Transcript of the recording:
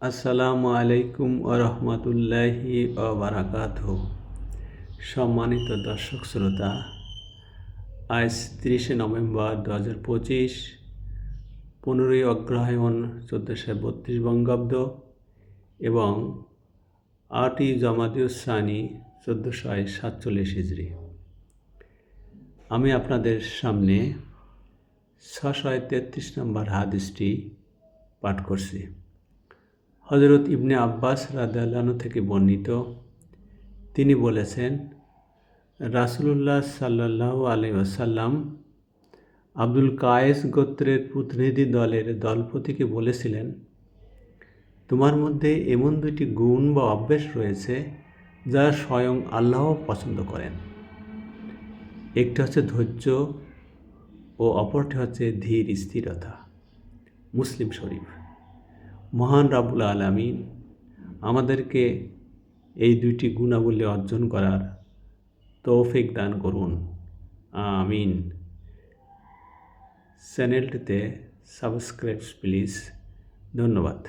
আসসালামু আলাইকুম রহমতুল্লাহি বারাকাতুহু। সম্মানিত দর্শক শ্রোতা, আজ 30শে নভেম্বর 2025, 15ই অগ্রহায়ণ 1432 বঙ্গাব্দ এবং 8ই জমাদিউস-সানি 1447 হিজরি। আমি আপনাদের সামনে 633 নম্বর হাদিসটি পাঠ করছি। হযরত ইবনে আব্বাস রাদিয়াল্লাহু আনহু থেকে বর্ণিত, তিনি বলেছেন, রাসূলুল্লাহ সাল্লাল্লাহু আলাইহি ওয়াসাল্লাম আব্দুল কায়েস গোত্রের প্রতিনিধি দলের দলপতিকে বলেছিলেন, তোমার মধ্যে এমন দুইটি গুণ বা অভ্যাস রয়েছে যা স্বয়ং আল্লাহ পছন্দ করেন। একটি হচ্ছে ধৈর্য ও অপরটি হচ্ছে ধীর স্থিরতা। মুসলিম শরীফ। মহান রাব্বুল আলামিন আমাদেরকে এই দুইটি গুণাবলী অর্জন করার তৌফিক দান করুন, আমিন। চ্যানেলটিতে সাবস্ক্রাইব প্লিজ। ধন্যবাদ।